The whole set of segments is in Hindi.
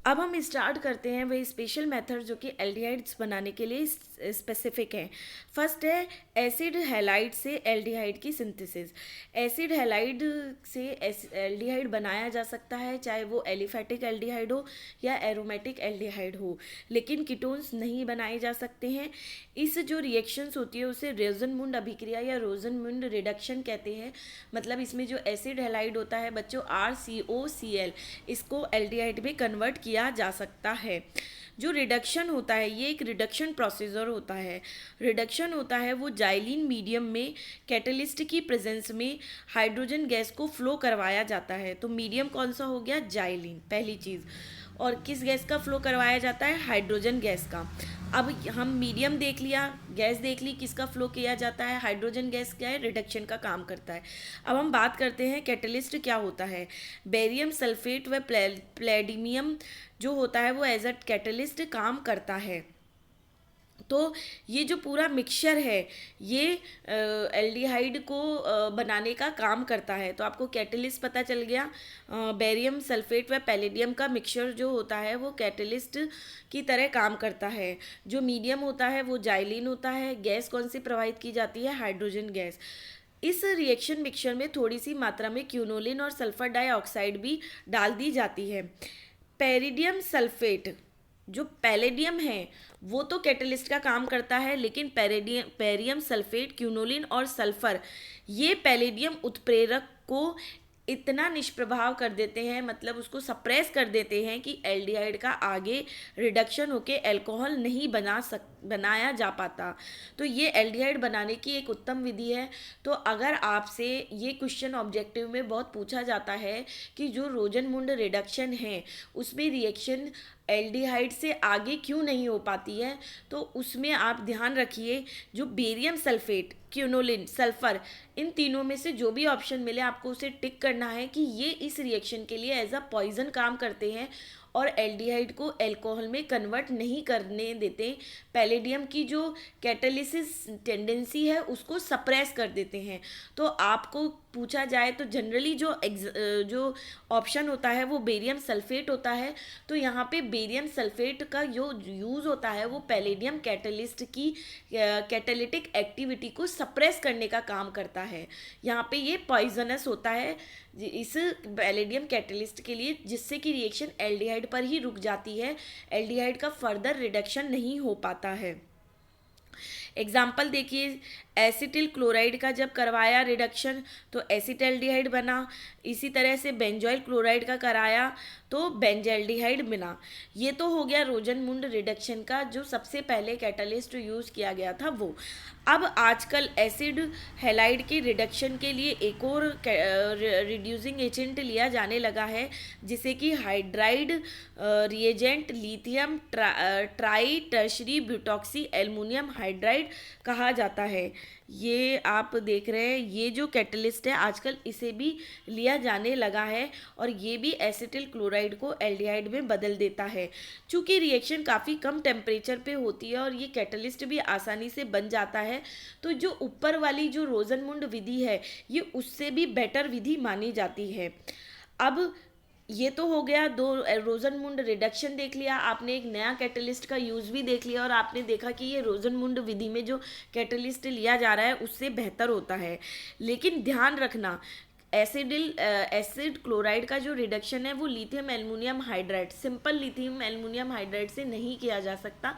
अब हम स्टार्ट करते हैं वही स्पेशल मेथड जो कि एल्डिहाइड्स बनाने के लिए स्पेसिफिक है। फर्स्ट है एसिड हैलाइड से एल्डिहाइड की सिंथेसिस। एसिड हैलाइड से एल्डिहाइड बनाया जा सकता है, चाहे वो एलिफेटिक एल्डिहाइड हो या एरोमेटिक एल्डिहाइड हो, लेकिन कीटोन्स नहीं बनाए जा सकते हैं। इस जो रिएक्शंस होती है उसे रोजनमुंड अभिक्रिया या रोजनमुंड रिडक्शन कहते हैं। मतलब इसमें जो एसिड हैलाइड होता है बच्चों RCOCl, इसको एल्डिहाइड में कन्वर्ट किया जा सकता है। जो रिडक्शन होता है ये एक रिडक्शन प्रोसीजर होता है। रिडक्शन होता है वो जाइलिन मीडियम में कैटलिस्ट की प्रेजेंस में हाइड्रोजन गैस को फ्लो करवाया जाता है। तो मीडियम कौन सा हो गया? जाइलिन, पहली चीज़। और किस गैस का फ्लो करवाया जाता है? हाइड्रोजन गैस का। अब हम मीडियम देख लिया, गैस देख ली, किसका फ्लो किया जाता है? Hydrogen gas. क्या है? रिडक्शन का काम करता है। अब हम बात करते हैं कैटलिस्ट क्या होता है। बेरियम सल्फेट व प्लेडियम जो होता है वो एज अ कैटलिस्ट काम करता है। तो ये जो पूरा मिक्सचर है ये एल्डिहाइड को बनाने का काम करता है। तो आपको कैटलिस्ट पता चल गया। बेरियम सल्फेट व पैलेडियम का मिक्सचर जो होता है वो कैटलिस्ट की तरह काम करता है। जो मीडियम होता है वो जाइलिन होता है। गैस कौन सी प्रवाहित की जाती है? Hydrogen gas. इस रिएक्शन मिक्सचर में थोड़ी सी मात्रा में क्यूनोलिन और सल्फर डाइऑक्साइड भी डाल दी जाती है। पेरिडियम सल्फेट जो पैलेडियम है वो तो कैटलिस्ट का काम करता है, लेकिन पेरियम सल्फेट, क्यूनोलिन और सल्फर ये पैलेडियम उत्प्रेरक को इतना निष्प्रभाव कर देते हैं, मतलब उसको सप्रेस कर देते हैं कि एल्डिहाइड का आगे रिडक्शन होके अल्कोहल नहीं बनाया जा पाता। तो ये एल्डिहाइड बनाने की एक उत्तम विधि है। तो अगर आपसे ये क्वेश्चन ऑब्जेक्टिव में बहुत पूछा जाता है कि जो रोजनमुंड रिडक्शन है उसमें रिएक्शन एल्डिहाइड से आगे क्यों नहीं हो पाती है, तो उसमें आप ध्यान रखिए जो बेरियम सल्फेट, क्यूनोलिन, सल्फर, इन तीनों में से जो भी ऑप्शन मिले आपको उसे टिक करना है कि ये इस रिएक्शन के लिए एज अ पॉइजन काम करते हैं और एल्डिहाइड को अल्कोहल में कन्वर्ट नहीं करने देते। पैलेडियम की जो कैटालिसिस टेंडेंसी है उसको सप्रेस कर देते हैं। तो आपको पूछा जाए तो जनरली जो ऑप्शन होता है वो बेरियम सल्फेट होता है। तो यहाँ पे बेरियम सल्फेट का जो यूज़ होता है वो पैलेडियम कैटलिस्ट की कैटालिटिक एक्टिविटी को सप्रेस करने का काम करता है। यहाँ पे ये पॉइजनस होता है इस पैलेडियम कैटलिस्ट के लिए, जिससे कि रिएक्शन एल्डिहाइड पर ही रुक जाती है, एल्डिहाइड का फर्दर रिडक्शन नहीं हो पाता है। एग्जाम्पल देखिए, एसिटिल क्लोराइड का जब करवाया रिडक्शन तो एसिटल्डिहाइड बना। इसी तरह से बेंजोइल क्लोराइड का कराया तो बेंजल्डिहाइड बना। ये तो हो गया रोजनमुंड रिडक्शन का जो सबसे पहले कैटालिस्ट यूज़ किया गया था वो। अब आजकल एसिड हैलाइड के रिडक्शन के लिए एक और रिड्यूसिंग एजेंट लिया जाने लगा है, जिसे कि hydride reagent lithium tri tertiary butoxy aluminium hydride कहा जाता है। ये आप देख रहे हैं ये जो कैटलिस्ट है आजकल इसे भी लिया जाने लगा है और ये भी एसिटिल क्लोराइड को एल्डिहाइड में बदल देता है। चूँकि रिएक्शन काफ़ी कम टेम्परेचर पे होती है और ये कैटलिस्ट भी आसानी से बन जाता है, तो जो ऊपर वाली जो रोजनमुंड विधि है ये उससे भी बेटर विधि मानी जाती है। अब ये तो हो गया दो, रोजनमुंड रिडक्शन देख लिया आपने, एक नया कैटलिस्ट का यूज़ भी देख लिया और आपने देखा कि ये रोजनमुंड विधि में जो कैटलिस्ट लिया जा रहा है उससे बेहतर होता है। लेकिन ध्यान रखना एसिड क्लोराइड का जो रिडक्शन है वो lithium aluminium hydride, simple lithium aluminium hydride से नहीं किया जा सकता,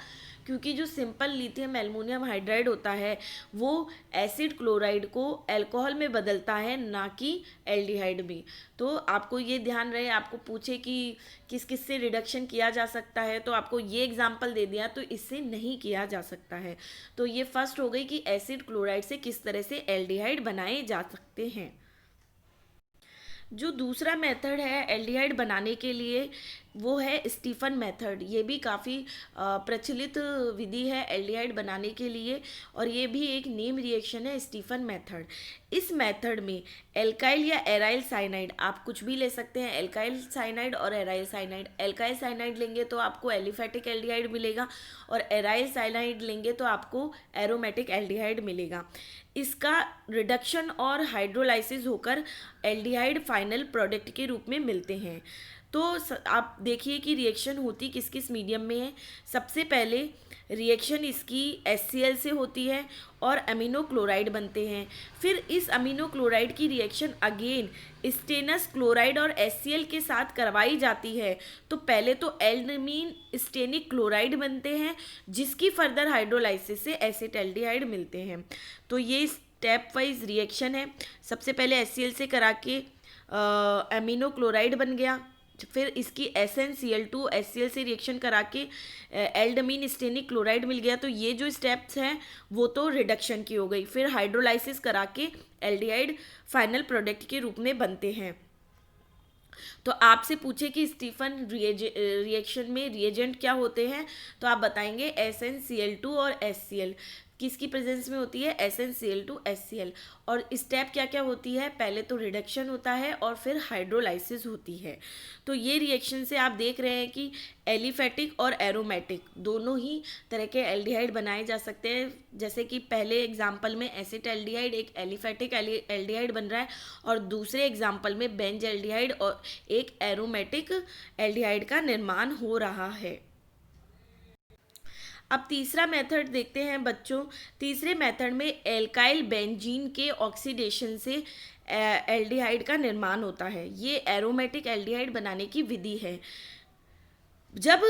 क्योंकि जो सिंपल लिथियम एल्युमिनियम हाइड्राइड होता है वो एसिड क्लोराइड को अल्कोहल में बदलता है, ना कि एल्डिहाइड में। तो आपको ये ध्यान रहे, आपको पूछे कि किस किस से रिडक्शन किया जा सकता है तो आपको ये एग्जाम्पल दे दिया तो इससे नहीं किया जा सकता है। तो ये फर्स्ट हो गई कि एसिड क्लोराइड से किस तरह से एल्डिहाइड बनाए जा सकते हैं। जो दूसरा मेथड है एल्डिहाइड बनाने के लिए वो है स्टीफन मेथड। ये भी काफ़ी प्रचलित विधि है एल्डिहाइड बनाने के लिए और ये भी एक नेम रिएक्शन है स्टीफन मेथड। इस मेथड में एल्काइल या एराइल साइनाइड, आप कुछ भी ले सकते हैं, एल्काइल साइनाइड और एराइल साइनाइड। एल्काइल साइनाइड लेंगे तो आपको एलिफेटिक एल्डिहाइड मिलेगा और एराइल साइनाइड लेंगे तो आपको एरोमेटिक एल्डिहाइड मिलेगा। इसका रिडक्शन और हाइड्रोलाइसिस होकर एल्डिहाइड फाइनल प्रोडक्ट के रूप में मिलते हैं। तो आप देखिए कि रिएक्शन होती किस किस मीडियम में है। सबसे पहले रिएक्शन इसकी HCl से होती है और अमीनो क्लोराइड बनते हैं। फिर इस अमीनो क्लोराइड की रिएक्शन अगेन स्टेनस क्लोराइड और HCl के साथ करवाई जाती है। तो पहले तो एल्डमीन स्टेनिक क्लोराइड बनते हैं, जिसकी फर्दर हाइड्रोलाइसिस से एसिटल्डिहाइड मिलते हैं। तो ये स्टेप वाइज रिएक्शन है। सबसे पहले HCl से करा के अमीनो क्लोराइड बन गया, फिर इसकी SnCl2 HCl से रिएक्शन करा के एल्डमीन स्टेनिक क्लोराइड मिल गया। तो ये जो स्टेप्स हैं वो तो रिडक्शन की हो गई। फिर हाइड्रोलाइसिस करा के एल्डिहाइड फाइनल प्रोडक्ट के रूप में बनते हैं। तो आपसे पूछे कि स्टीफन रिएक्शन में रिएजेंट क्या होते हैं, तो आप बताएंगे SnCl2 और HCl। किसकी प्रेजेंस में होती है? SnCl2 HCl। और स्टेप क्या क्या होती है? पहले तो रिडक्शन होता है और फिर हाइड्रोलाइसिस होती है। तो ये रिएक्शन से आप देख रहे हैं कि एलिफेटिक और एरोमेटिक दोनों ही तरह के एल्डिहाइड बनाए जा सकते हैं। जैसे कि पहले एग्जाम्पल में एसिटल्डिहाइड एक एलिफेटिक एल्डिहाइड बन रहा है और दूसरे एग्जाम्पल में बेंज एल्डिहाइड और एक एरोमेटिक एल्डिहाइड का निर्माण हो रहा है। अब तीसरा मेथड देखते हैं बच्चों। तीसरे मेथड में एल्काइल बेंजीन के ऑक्सीडेशन से एल्डिहाइड का निर्माण होता है। ये एरोमेटिक एल्डिहाइड बनाने की विधि है। जब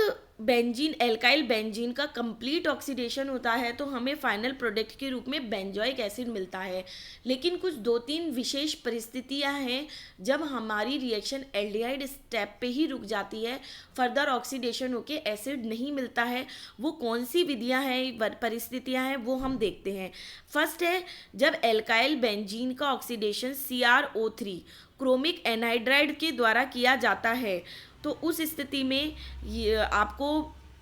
बेंजीन एल्काइल बेंजीन का कंप्लीट ऑक्सीडेशन होता है तो हमें फाइनल प्रोडक्ट के रूप में बेंजोइक एसिड मिलता है। लेकिन कुछ 2-3 विशेष परिस्थितियां हैं जब हमारी रिएक्शन एल्डिहाइड स्टेप पे ही रुक जाती है, फर्दर ऑक्सीडेशन होके एसिड नहीं मिलता है। वो कौन सी विधियां हैं, परिस्थितियां हैं, वो हम देखते हैं। फर्स्ट है जब एल्काइल बेंजीन का ऑक्सीडेशन CrO3 क्रोमिक एनहाइड्राइड के द्वारा किया जाता है। तो उस स्थिति में ये आपको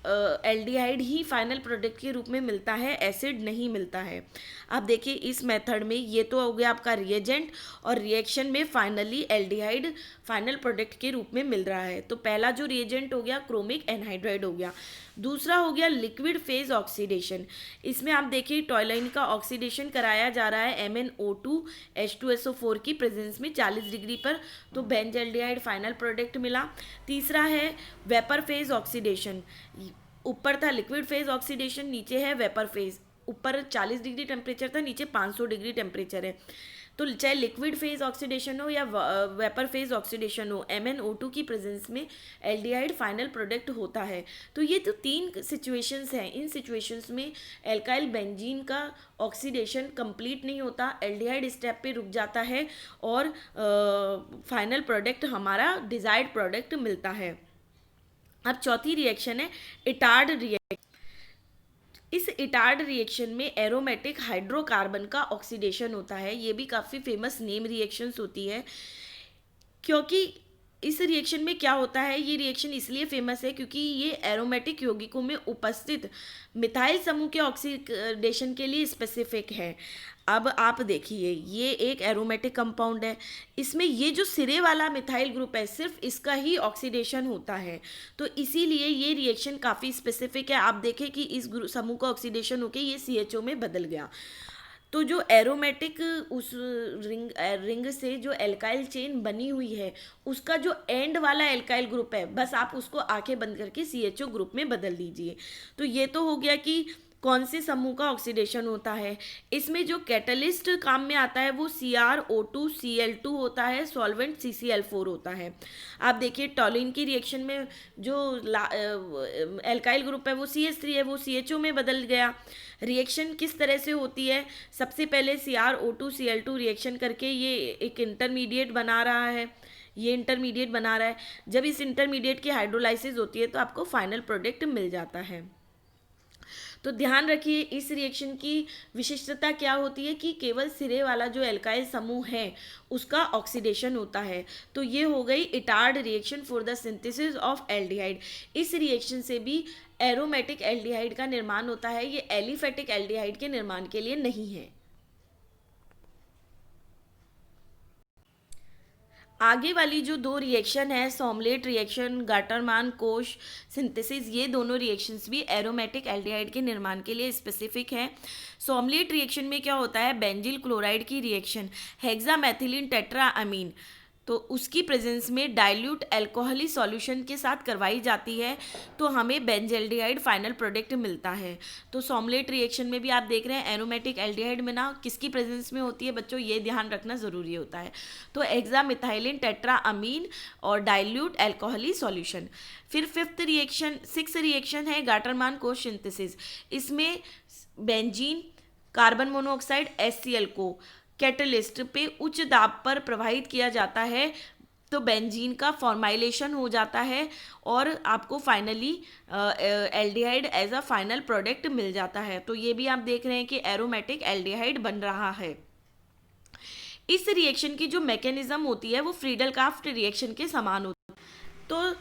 एल्डिहाइड ही फाइनल प्रोडक्ट के रूप में मिलता है, एसिड नहीं मिलता है। आप देखिए इस मेथड में ये तो हो गया आपका रिएजेंट, और रिएक्शन में फाइनली एल्डिहाइड फाइनल प्रोडक्ट के रूप में मिल रहा है। तो पहला जो रिएजेंट हो गया क्रोमिक एनहाइड्राइड हो गया। दूसरा हो गया लिक्विड फेज ऑक्सीडेशन। इसमें आप देखिए टॉयलाइन का ऑक्सीडेशन कराया जा रहा है MnO2 H2SO4 की प्रेजेंस में 40 डिग्री पर। तो बेंज एल्डिहाइड फाइनल प्रोडक्ट मिला। तीसरा है वेपर फेज ऑक्सीडेशन। ऊपर था लिक्विड फेज ऑक्सीडेशन, नीचे है वेपर फेज। ऊपर 40 डिग्री टेम्परेचर था, नीचे 500 डिग्री टेम्परेचर है। तो चाहे लिक्विड फेज ऑक्सीडेशन हो या वेपर फेज ऑक्सीडेशन हो, MnO2 की प्रेजेंस में एल्डिहाइड फाइनल प्रोडक्ट होता है। तो ये तो 3 सिचुएशंस हैं। इन सिचुएशंस में एल्काइल बेंजीन का ऑक्सीडेशन कंप्लीट नहीं होता, एल्डिहाइड स्टेप पे रुक जाता है और फाइनल प्रोडक्ट हमारा डिजायर्ड प्रोडक्ट मिलता है। अब चौथी रिएक्शन है इटार्ड रिएक्शन। इस इटार्ड रिएक्शन में एरोमेटिक हाइड्रोकार्बन का ऑक्सीडेशन होता है। ये भी काफ़ी फेमस नेम रिएक्शंस होती है, क्योंकि इस रिएक्शन में क्या होता है, ये रिएक्शन इसलिए फेमस है क्योंकि ये एरोमेटिक यौगिकों में उपस्थित मिथाइल समूह के ऑक्सीडेशन के लिए स्पेसिफिक है। अब आप देखिए ये एक एरोमेटिक कंपाउंड है, इसमें ये जो सिरे वाला मिथाइल ग्रुप है सिर्फ इसका ही ऑक्सीडेशन होता है। तो इसीलिए ये रिएक्शन काफ़ी स्पेसिफिक है। आप देखें कि इस समूह का ऑक्सीडेशन होकर ये CHO में बदल गया। तो जो एरोमेटिक उस रिंग से जो एल्काइल चेन बनी हुई है उसका जो एंड वाला एल्काइल ग्रुप है, बस आप उसको आंखें बंद करके CHO ग्रुप में बदल दीजिए। तो ये तो हो गया कि कौन से समूह का ऑक्सीडेशन होता है। इसमें जो कैटलिस्ट काम में आता है वो CrO2Cl2 होता है, सॉल्वेंट CCl4 होता है। आप देखिए टॉलिन की रिएक्शन में जो एल्काइल ग्रुप है वो CH3 है, वो CHO में बदल गया। रिएक्शन किस तरह से होती है, सबसे पहले CrO2Cl2 रिएक्शन करके ये एक इंटरमीडिएट बना रहा है, ये इंटरमीडिएट बना रहा है। जब इस इंटरमीडिएट की हाइड्रोलाइसिस होती है तो आपको फाइनल प्रोडक्ट मिल जाता है। तो ध्यान रखिए इस रिएक्शन की विशिष्टता क्या होती है कि केवल सिरे वाला जो एल्काइल समूह है उसका ऑक्सीडेशन होता है। तो ये हो गई Etard reaction for the synthesis of aldehyde. इस रिएक्शन से भी एरोमेटिक एल्डिहाइड का निर्माण होता है, ये एलिफेटिक एल्डिहाइड के निर्माण के लिए नहीं है। आगे वाली जो 2 रिएक्शन है सोमलेट रिएक्शन, गाटरमान कोश सिंथेसिस, ये दोनों रिएक्शंस भी एरोमेटिक एल्डिहाइड के निर्माण के लिए स्पेसिफिक है। सोमलेट रिएक्शन में क्या होता है, बेंजिल क्लोराइड की रिएक्शन हेक्सामेथिलीन टेट्राअमीन तो उसकी प्रेजेंस में डाइल्यूट अल्कोहली सॉल्यूशन के साथ करवाई जाती है तो हमें बेंजल्डिहाइड फाइनल प्रोडक्ट मिलता है। तो सोमलेट रिएक्शन में भी आप देख रहे हैं एरोमेटिक एल्डिहाइड में ना किसकी प्रेजेंस में होती है बच्चों, ये ध्यान रखना ज़रूरी होता है। तो हेक्सामिथाइलिन टेट्रा अमीन और डाइल्यूट अल्कोहली सॉल्यूशन। फिर सिक्स रिएक्शन है गाटरमान कोश सिंथेसिस। इसमें बेंजीन कार्बन मोनोऑक्साइड HCl को कैटलिस्ट पे उच्च दाब पर प्रवाहित किया जाता है तो बेंजीन का फॉर्माइलेशन हो जाता है और आपको finally aldehyde as a final product मिल जाता है। तो ये भी आप देख रहे हैं कि एरोमेटिक एल्डिहाइड बन रहा है। इस रिएक्शन की जो मैकेनिज्म होती है वो फ्रीडल क्राफ्ट रिएक्शन के समान होती है। तो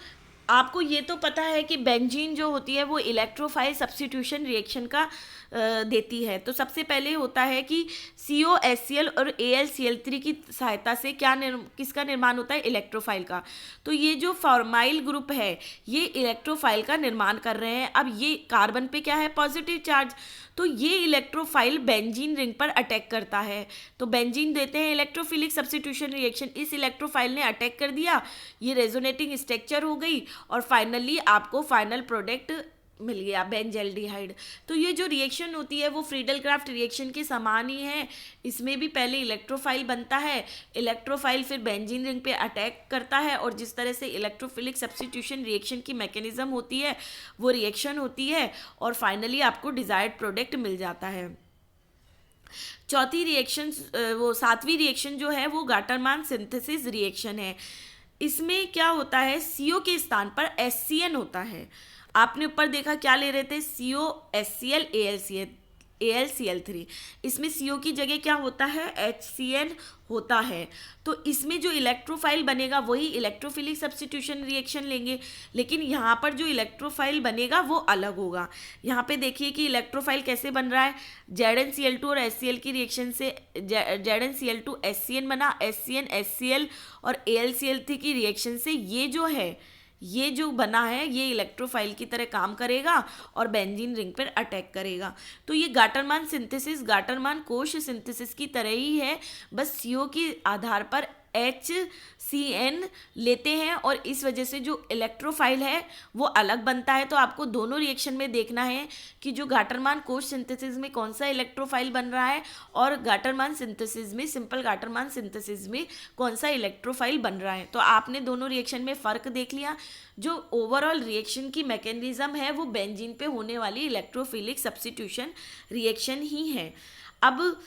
आपको ये तो पता है कि बेंजीन जो होती है वो इलेक्ट्रोफाइल सब्स्टिट्यूशन रिएक्शन का देती है। तो सबसे पहले होता है कि COHCl और AlCl3 की सहायता से किसका निर्माण होता है, इलेक्ट्रोफाइल का। तो ये जो फॉर्माइल ग्रुप है ये इलेक्ट्रोफाइल का निर्माण कर रहे हैं। अब ये कार्बन पे क्या है, पॉजिटिव चार्ज, तो ये इलेक्ट्रोफाइल बेंजीन रिंग पर अटैक करता है। तो बेंजीन देते हैं इलेक्ट्रोफिलिक सब्स्टिट्यूशन रिएक्शन, इस इलेक्ट्रोफाइल ने अटैक कर दिया, ये रेजोनेटिंग स्ट्रक्चर हो गई और फाइनली आपको फाइनल प्रोडक्ट मिल गया बेंजल्डिहाइड। तो ये जो रिएक्शन होती है वो फ्रीडल क्राफ्ट रिएक्शन के समान ही है। इसमें भी पहले इलेक्ट्रोफाइल बनता है, इलेक्ट्रोफाइल फिर बेंजीन रिंग पे अटैक करता है और जिस तरह से इलेक्ट्रोफिलिक सब्स्टिट्यूशन रिएक्शन की मैकेनिज्म होती है वो रिएक्शन होती है और फाइनली आपको डिजायर्ड प्रोडक्ट मिल जाता है। सातवीं रिएक्शन जो है वो गाटरमान सिंथेसिस रिएक्शन है। इसमें क्या होता है, CO के स्थान पर HCN होता है। आपने ऊपर देखा क्या ले रहे थे, COHCl AlCl3, इसमें CO की जगह क्या होता है, HCN होता है। तो इसमें जो इलेक्ट्रोफाइल बनेगा वही इलेक्ट्रोफिलिक सब्स्टिट्यूशन रिएक्शन लेंगे, लेकिन यहाँ पर जो इलेक्ट्रोफाइल बनेगा वो अलग होगा। यहाँ पे देखिए कि इलेक्ट्रोफाइल कैसे बन रहा है, ZnCl2 और HCl की रिएक्शन से ZnCl2 HCN बना, HCN HCl और AlCl3 की रिएक्शन से ये जो बना है ये इलेक्ट्रोफाइल की तरह काम करेगा और बेंजीन रिंग पर अटैक करेगा। तो ये गाटरमान सिंथेसिस गाटरमान कोश सिंथेसिस की तरह ही है, बस CO के आधार पर HCN लेते हैं और इस वजह से जो इलेक्ट्रोफाइल है वो अलग बनता है। तो आपको दोनों रिएक्शन में देखना है कि जो गाटरमान कोश सिंथेसिस में कौन सा इलेक्ट्रोफाइल बन रहा है और गाटरमान सिंथेसिस में, सिंपल गाटरमान सिंथेसिस में कौन सा इलेक्ट्रोफाइल बन रहा है। तो आपने दोनों रिएक्शन में फ़र्क देख लिया। जो ओवरऑल रिएक्शन की मैकेनिज्म है वो बेंजीन पे होने वाली इलेक्ट्रोफिलिक सब्स्टिट्यूशन रिएक्शन ही है। अब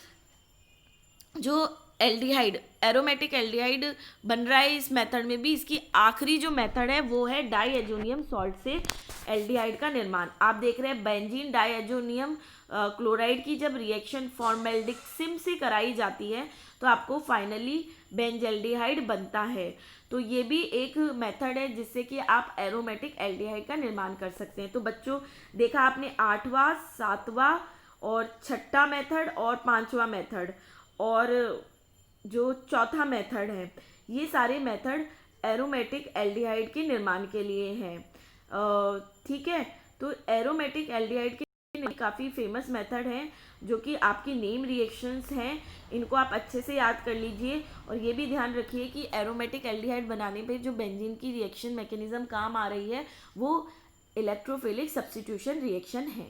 जो एल्डिहाइड, एरोमेटिक एल्डिहाइड बन रहा है इस मेथड में भी, इसकी आखिरी जो मेथड है वो है डाईएजोनियम सॉल्ट से एल्डिहाइड का निर्माण। आप देख रहे हैं बेंजीन डाईएजोनियम क्लोराइड की जब रिएक्शन फॉर्मेल्डिक्सिम से कराई जाती है तो आपको फाइनली बेंजल्डिहाइड बनता है। तो ये भी एक मेथड है जिससे कि आप एरोमेटिक एल्डिहाइड का निर्माण कर सकते हैं। तो बच्चों देखा आपने 8वां 7वां और 6ठा मेथड और 5वां मेथड और जो चौथा मेथड है, ये सारे मेथड एरोमेटिक एल्डिहाइड के निर्माण के लिए हैं। ठीक है, तो एरोमेटिक एल्डिहाइड के काफ़ी फेमस मेथड हैं जो कि आपकी नेम रिएक्शंस हैं, इनको आप अच्छे से याद कर लीजिए और ये भी ध्यान रखिए कि एरोमेटिक एल्डिहाइड बनाने पे जो बेंजीन की रिएक्शन मैकेनिज्म काम आ रही है वो इलेक्ट्रोफिलिक सब्स्टिट्यूशन रिएक्शन है।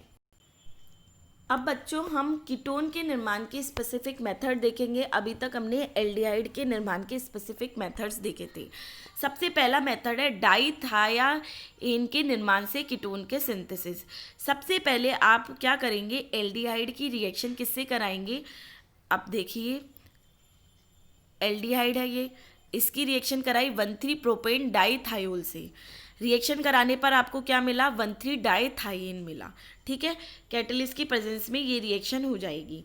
अब बच्चों हम कीटोन के निर्माण के स्पेसिफिक मेथड देखेंगे। अभी तक हमने एल्डिहाइड के निर्माण के स्पेसिफिक मेथड्स देखे थे। सबसे पहला मेथड है डाईथायाएन के निर्माण से कीटोन के सिंथेसिस। सबसे पहले आप क्या करेंगे, एल्डिहाइड की रिएक्शन किससे कराएंगे। अब देखिए एल्डिहाइड है ये, इसकी रिएक्शन कराई 1,3 प्रोपेन डाईथायोल से। रिएक्शन कराने पर आपको क्या मिला, 1,3 डाईथायेन मिला। ठीक है, कैटलिस्ट की प्रेजेंस में ये रिएक्शन हो जाएगी।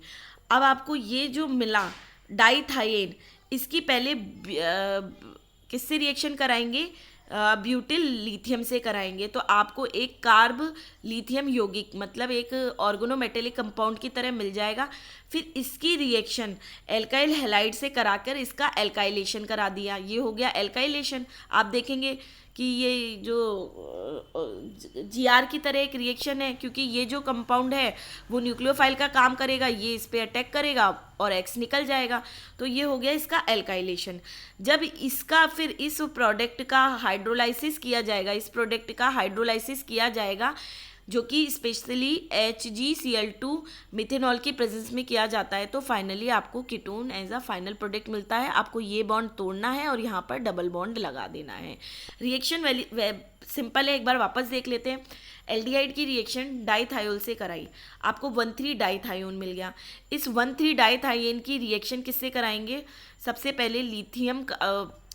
अब आपको ये जो मिला डाईथायेन, इसकी पहले किससे रिएक्शन कराएंगे, ब्यूटिल लिथियम से कराएंगे। तो आपको एक कार्ब लिथियम यौगिक मतलब एक ऑर्गेनोमेटेलिक कंपाउंड की तरह मिल जाएगा। फिर इसकी रिएक्शन एल्काइल हैलाइड से कराकर इसका एल्काइलेशन करा दिया, ये हो गया एल्काइलेशन। आप देखेंगे कि ये जो जीआर की तरह एक रिएक्शन है, क्योंकि ये जो कंपाउंड है वो न्यूक्लियोफाइल का काम करेगा, ये इस पे अटैक करेगा और एक्स निकल जाएगा। तो ये हो गया इसका एल्काइलेशन। जब इसका फिर इस प्रोडक्ट का हाइड्रोलाइसिस किया जाएगा, इस प्रोडक्ट का हाइड्रोलाइसिस किया जाएगा, जो कि स्पेशली HgCl2 मिथेनॉल की प्रेजेंस में किया जाता है, तो फाइनली आपको ketone as a final product मिलता है। आपको ये बॉन्ड तोड़ना है और यहाँ पर डबल बॉन्ड लगा देना है। रिएक्शन सिंपल है, एक बार वापस देख लेते हैं। एल्डिहाइड की रिएक्शन डाइथायोल से कराई, आपको 1,3 डाइथायोन मिल गया। इस 1,3 डाइथायोन की रिएक्शन किससे कराएंगे? सबसे पहले लिथियम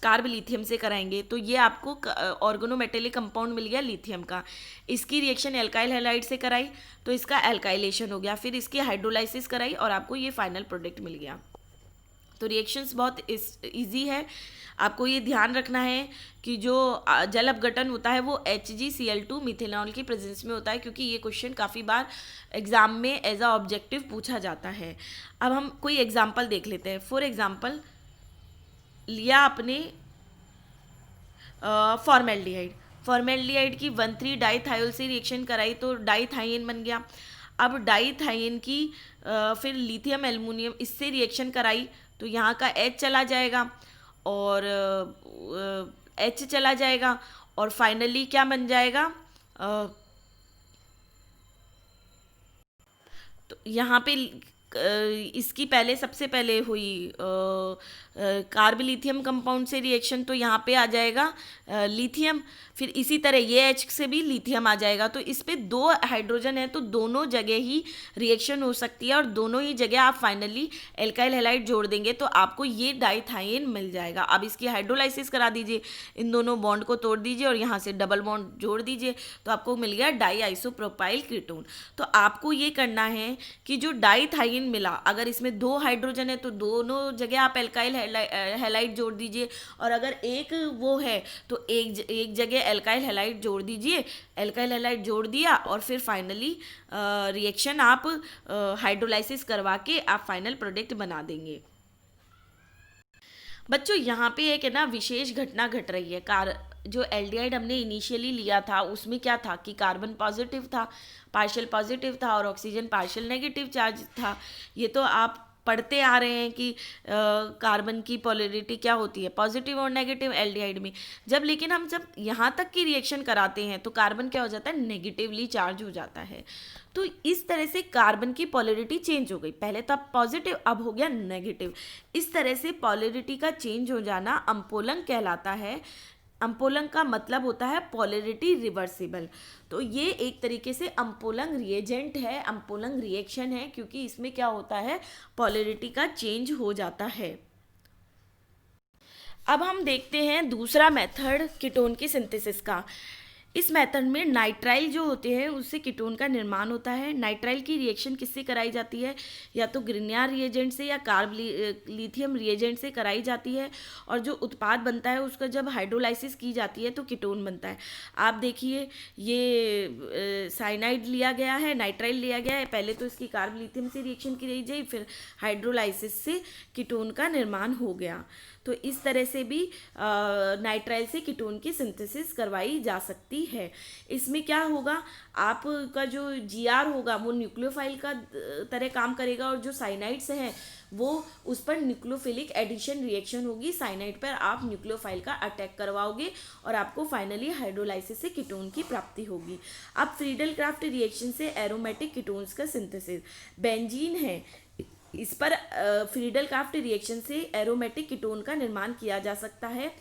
कार्ब लिथियम से कराएंगे, तो ये आपको ऑर्गेनोमेटेलिक कंपाउंड मिल गया लिथियम का। इसकी रिएक्शन एल्काइल हैलाइड से कराई तो इसका एल्काइलेशन हो गया, फिर इसकी हाइड्रोलाइसिस कराई और आपको ये फाइनल प्रोडक्ट मिल गया। तो रिएक्शंस बहुत इजी है। आपको ये ध्यान रखना है कि जो जल अपघटन होता है वो HgCl2 मिथेनॉल की प्रेजेंस में होता है, क्योंकि ये क्वेश्चन काफ़ी बार एग्जाम में एज अ ऑब्जेक्टिव पूछा जाता है। अब हम कोई एग्जाम्पल देख लेते हैं। फॉर एग्जाम्पल लिया आपने फॉर्मेल्डिहाइड की 1,3 डाइथायोल से रिएक्शन कराई तो डाइथाइन बन गया। अब डाइथाइन की फिर लिथियम एल्युमिनियम इससे रिएक्शन कराई तो यहाँ का H चला जाएगा और H चला जाएगा और फाइनली क्या बन जाएगा, तो यहाँ पे इसकी पहले सबसे पहले हुई कार्ब लिथियम कंपाउंड से रिएक्शन, तो यहाँ पे आ जाएगा लिथियम, फिर इसी तरह ये H से भी लिथियम आ जाएगा। तो इस पे 2 हाइड्रोजन है तो दोनों जगह ही रिएक्शन हो सकती है और दोनों ही जगह आप फाइनली एल्काइल हैलाइड जोड़ देंगे तो आपको ये डाइथाइन मिल जाएगा। अब इसकी हाइड्रोलाइसिस करा दीजिए, इन दोनों बॉन्ड को तोड़ दीजिए और यहाँ से डबल बॉन्ड जोड़ दीजिए तो आपको मिल गया डाई आइसोप्रोपाइल कीटोन। तो आपको ये करना है कि जो डाइथाइन मिला, अगर इसमें 2 हाइड्रोजन है तो दोनों जगह आप एल्काइल हैलाइड जोड़ दीजिए, और अगर एक वो है तो एक जगह एल्काइल हैलाइड जोड़ दीजिए। एल्काइल हैलाइड जोड़ दिया और फिर फाइनली रिएक्शन आप हाइड्रोलाइसिस करवा के आप फाइनल प्रोडक्ट बना देंगे। बच्चों यहाँ पे एक है ना विशेष घटना घट रही है। जो एल्डिहाइड हमने इनिशियली लिया था उसमें क्या था कि कार्बन पॉजिटिव था, पार्शियल पॉजिटिव था और ऑक्सीजन पार्शियल नेगेटिव चार्ज था। ये तो आप पढ़ते आ रहे हैं कि कार्बन की पोलैरिटी क्या होती है, पॉजिटिव और नेगेटिव एल्डिहाइड में। लेकिन हम जब यहाँ तक की रिएक्शन कराते हैं तो कार्बन क्या हो जाता है, नेगेटिवली चार्ज हो जाता है। तो इस तरह से कार्बन की पोलैरिटी चेंज हो गई, पहले तो अब पॉजिटिव अब हो गया नेगेटिव। इस तरह से पोलैरिटी का चेंज हो जाना अम्पोलंग कहलाता है। अम्पोलंग का मतलब होता है पोलैरिटी रिवर्सिबल। तो ये एक तरीके से अम्पोलंग रिएजेंट है, अम्पोलंग रिएक्शन है, क्योंकि इसमें क्या होता है पोलैरिटी का चेंज हो जाता है। अब हम देखते हैं दूसरा मेथड कीटोन की सिंथेसिस का। इस मेथड में नाइट्राइल जो होते हैं उससे कीटोन का निर्माण होता है। नाइट्राइल की रिएक्शन किससे कराई जाती है, या तो ग्रिग्नार रिएजेंट से या कार्ब लिथियम रिएजेंट से कराई जाती है, और जो उत्पाद बनता है उसका जब हाइड्रोलाइसिस की जाती है तो कीटोन बनता है। आप देखिए ये साइनाइड लिया गया है, नाइट्राइल लिया गया है, पहले तो इसकी कार्ब लिथियम से रिएक्शन की गई, फिर हाइड्रोलाइसिस से कीटोन का निर्माण हो गया। तो इस तरह से भी नाइट्राइल से कीटोन की सिंथेसिस करवाई जा सकती है। इसमें क्या होगा, आपका जो जीआर होगा वो न्यूक्लियोफाइल का तरह काम करेगा, और जो साइनाइड्स हैं वो उस पर न्यूक्लियोफिलिक एडिशन रिएक्शन होगी। साइनाइड पर आप न्यूक्लियोफाइल का अटैक करवाओगे और आपको फाइनली हाइड्रोलाइसिस से कीटोन की प्राप्ति होगी। अब फ्रीडल क्राफ्ट रिएक्शन से एरोमेटिक कीटोन्स का सिंथेसिस, बेंजीन है, इस पर फ्रीडल क्राफ्ट रिएक्शन से एरोमेटिक कीटोन का निर्माण किया जा सकता है।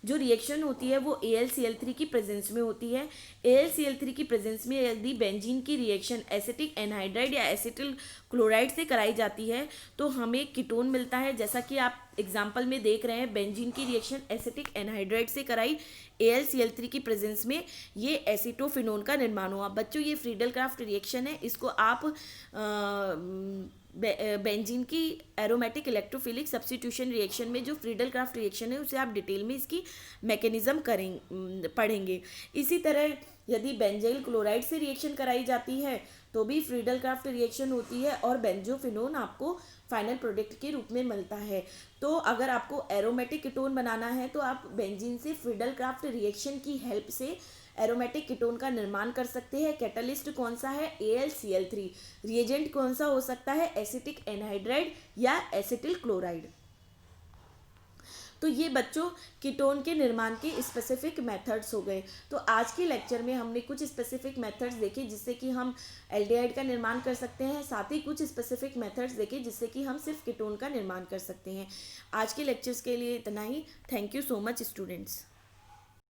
जो रिएक्शन होती है वो AlCl3 की प्रेजेंस में होती है। AlCl3 की प्रेजेंस में यदि बेंजीन की रिएक्शन एसिटिक एनहाइड्राइड या एसिटिल क्लोराइड से कराई जाती है तो हमें कीटोन मिलता है। जैसा कि आप एग्जाम्पल में देख रहे हैं, बेंजीन की रिएक्शन एसिटिक एनहाइड्राइड से कराई, AlCl3 की प्रेजेंस में ये एसिटोफिनोन का निर्माण हुआ। बच्चों ये फ्रीडल क्राफ्ट रिएक्शन है, इसको आप बेंजीन की एरोमेटिक इलेक्ट्रोफिलिक सब्स्टिट्यूशन रिएक्शन में जो फ्रीडल क्राफ्ट रिएक्शन है उसे आप डिटेल में इसकी मैकेनिज्म पढ़ेंगे। इसी तरह यदि बेंजाइल क्लोराइड से रिएक्शन कराई जाती है तो भी फ्रीडल क्राफ्ट रिएक्शन होती है और बेंजोफिनोन आपको फाइनल प्रोडक्ट के रूप में मिलता है। तो अगर आपको एरोमेटिक कीटोन बनाना है तो आप बेंजीन से फ्रीडल क्राफ्ट रिएक्शन की हेल्प से एरोमेटिक कीटोन का निर्माण कर सकते हैं। कैटलिस्ट कौन सा है? AlCl3। रिएजेंट कौन सा हो सकता है? एसिटिक एनहाइड्राइड या एसिटिल क्लोराइड। तो ये बच्चों कीटोन के निर्माण के स्पेसिफिक मेथड्स हो गए। तो आज के लेक्चर में हमने कुछ स्पेसिफिक मेथड्स देखे जिससे कि हम एल्डिहाइड का निर्माण कर सकते हैं, साथ ही कुछ स्पेसिफिक मेथड्स देखे जिससे कि हम सिर्फ कीटोन का निर्माण कर सकते हैं। आज के लेक्चर्स के लिए इतना ही। Thank you so much students.